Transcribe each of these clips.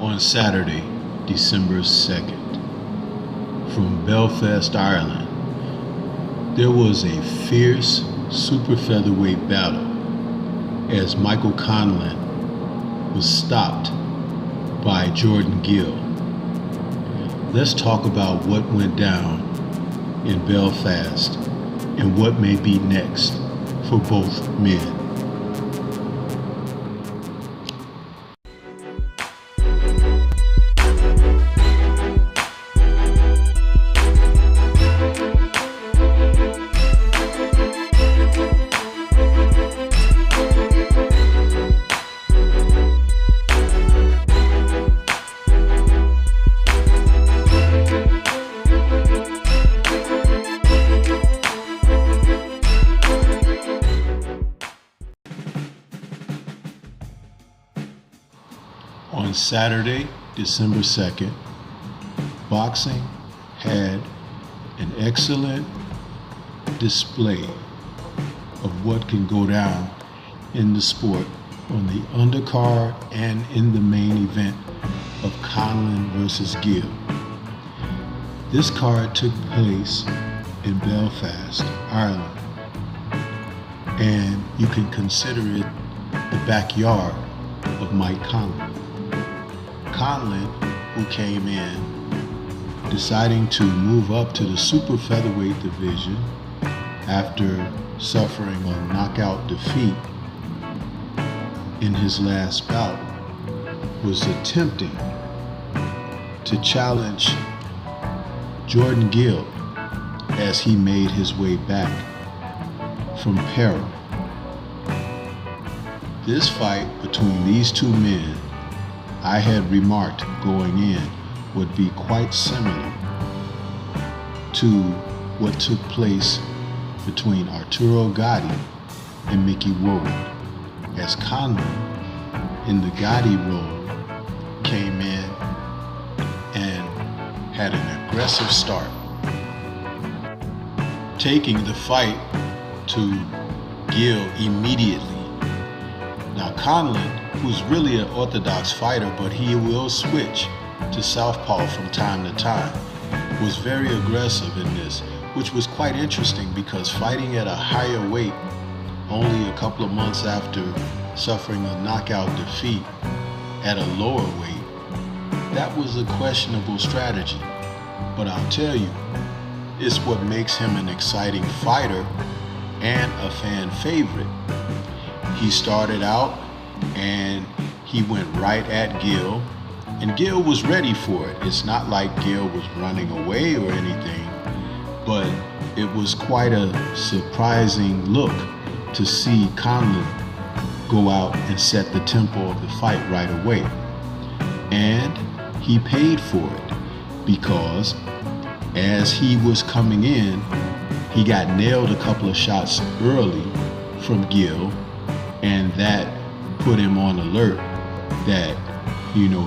On Saturday, December 2nd, from Belfast, Ireland, there was a fierce super featherweight battle as Michael Conlan was stopped by Jordan Gill. Let's talk about what went down in Belfast and what may be next for both men. On Saturday, December 2nd, boxing had an excellent display of what can go down in the sport on the undercard and in the main event of Conlan versus Gill. This card took place in Belfast, Ireland, and you can consider it the backyard of Mike Conlan. Conlan, who came in deciding to move up to the super featherweight division after suffering a knockout defeat in his last bout, was attempting to challenge Jordan Gill as he made his way back from peril. This fight between these two men, I had remarked going in, would be quite similar to what took place between Arturo Gatti and Mickey Ward, as Conlan in the Gatti role came in and had an aggressive start, taking the fight to Gill immediately. Now Conlan, who's really an orthodox fighter, but he will switch to southpaw from time to time, was very aggressive in this, which was quite interesting because fighting at a higher weight only a couple of months after suffering a knockout defeat at a lower weight, that was a questionable strategy. But I'll tell you, it's what makes him an exciting fighter and a fan favorite. He started out and he went right at Gill, and Gill was ready for it. It's not like Gill was running away or anything, but it was quite a surprising look to see Conlan go out and set the tempo of the fight right away. And he paid for it because as he was coming in, he got nailed a couple of shots early from Gill, and that put him on alert that,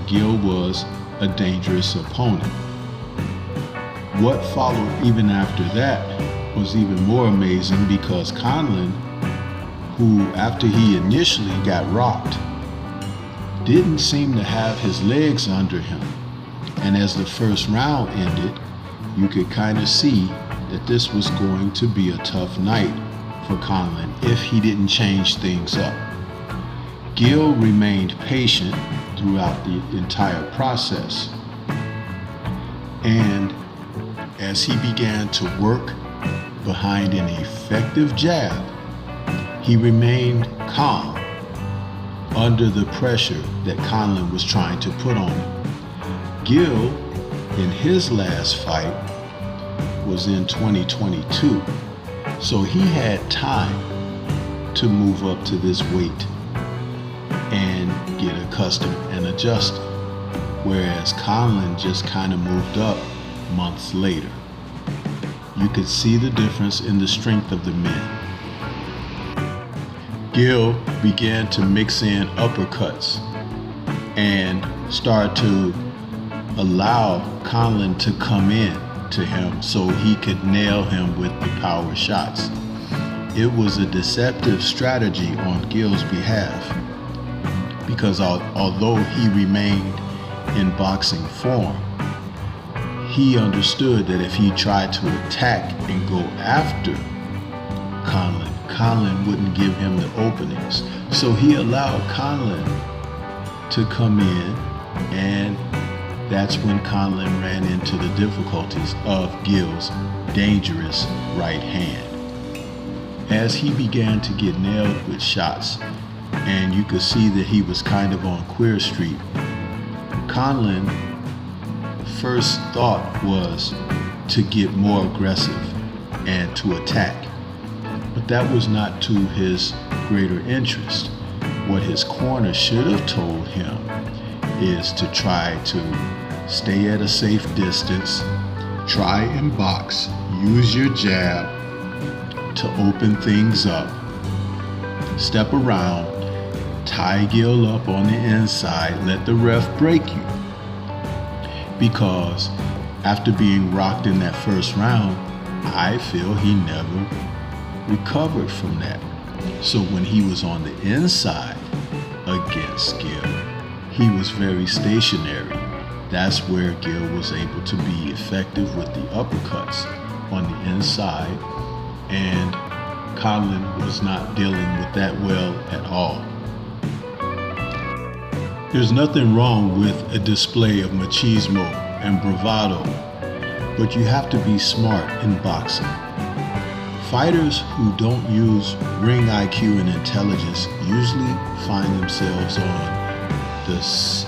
Gill was a dangerous opponent. What followed even after that was even more amazing because Conlan, who after he initially got rocked, didn't seem to have his legs under him. And as the first round ended, you could kind of see that this was going to be a tough night for Conlan if he didn't change things up. Gill remained patient throughout the entire process, and as he began to work behind an effective jab, he remained calm under the pressure that Conlan was trying to put on him. Gill, in his last fight, was in 2022, so he had time to move up to this weight and get accustomed and adjusted, whereas Conlan just kind of moved up months later. You could see the difference in the strength of the men. Gill began to mix in uppercuts and start to allow Conlan to come in to him so he could nail him with the power shots. It was a deceptive strategy on Gill's behalf because although he remained in boxing form, he understood that if he tried to attack and go after Conlan wouldn't give him the openings. So he allowed Conlan to come in, and that's when Conlan ran into the difficulties of Gill's dangerous right hand. As he began to get nailed with shots, and you could see that he was kind of on Queer Street, Conlan first thought was to get more aggressive and to attack. But that was not to his greater interest. What his corner should have told him is to try to stay at a safe distance, try and box, use your jab to open things up, step around, tie Gill up on the inside, let the ref break you. Because after being rocked in that first round, I feel he never recovered from that. So when he was on the inside against Gill, he was very stationary. That's where Gill was able to be effective with the uppercuts on the inside, and Conlan was not dealing with that well at all. There's nothing wrong with a display of machismo and bravado, but you have to be smart in boxing. Fighters who don't use ring IQ and intelligence usually find themselves on the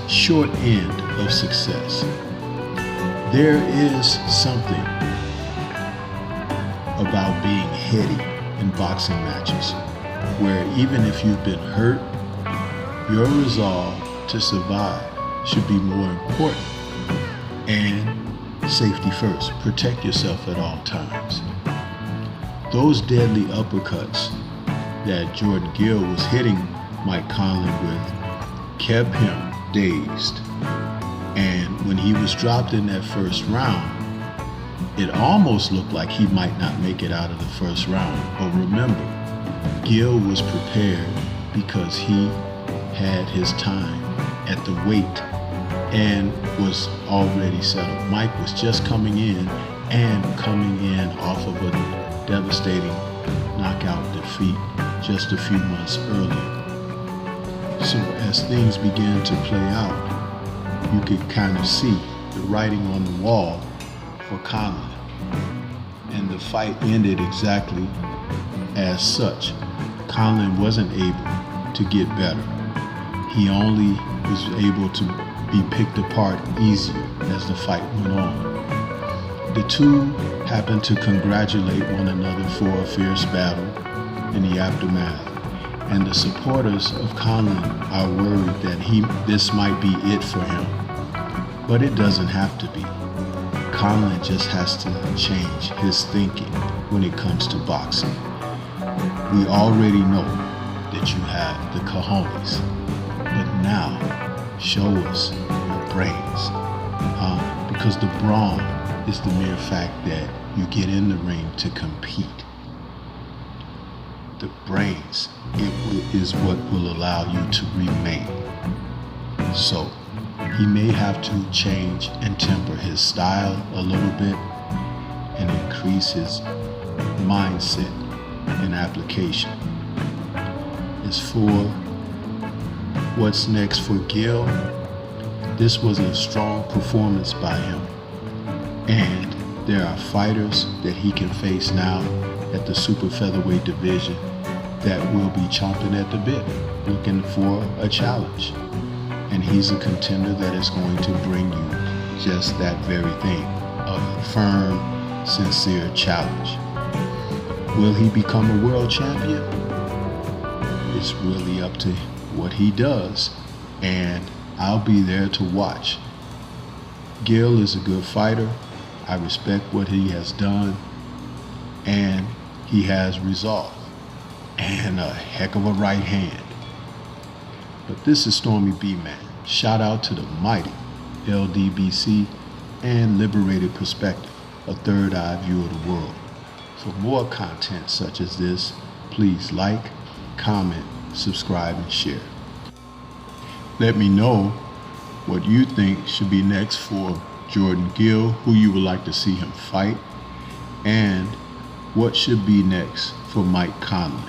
short end of success. There is something about being heady in boxing matches, where even if you've been hurt, your resolve to survive should be more important. And safety first. Protect yourself at all times. Those deadly uppercuts that Jordan Gill was hitting Mike Conlan with kept him dazed. And when he was dropped in that first round, it almost looked like he might not make it out of the first round. But remember, Gill was prepared because he had his time at the weight and was already settled. Mike was just coming in off of a devastating knockout defeat just a few months earlier. So as things began to play out, you could kind of see the writing on the wall for Conlan. And the fight ended exactly as such. Conlan wasn't able to get better. He only was able to be picked apart easier as the fight went on. The two happened to congratulate one another for a fierce battle in the aftermath, and the supporters of Conlan are worried that this might be it for him. But it doesn't have to be. Conlan just has to change his thinking when it comes to boxing. We already know that you have the cojones, but now show us your brains. Because the brawn is the mere fact that you get in the ring to compete. The brains is what will allow you to remain. So he may have to change and temper his style a little bit and increase his mindset and application. As for what's next for Gill, this was a strong performance by him. And there are fighters that he can face now at the super featherweight division that will be chomping at the bit, looking for a challenge. And he's a contender that is going to bring you just that very thing, a firm, sincere challenge. Will he become a world champion? It's really up to what he does, and I'll be there to watch. Gill is a good fighter. I respect what he has done, and he has resolve and a heck of a right hand. But this is Stormy B-Man. Shout out to the mighty LDBC and Liberated Perspective, a third eye view of the world. For more content such as this, please like, comment, subscribe, and share. Let me know what you think should be next for Jordan Gill, who you would like to see him fight, and what should be next for Mike Conlan.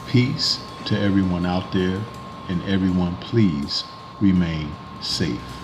Peace to everyone out there, and everyone please remain safe.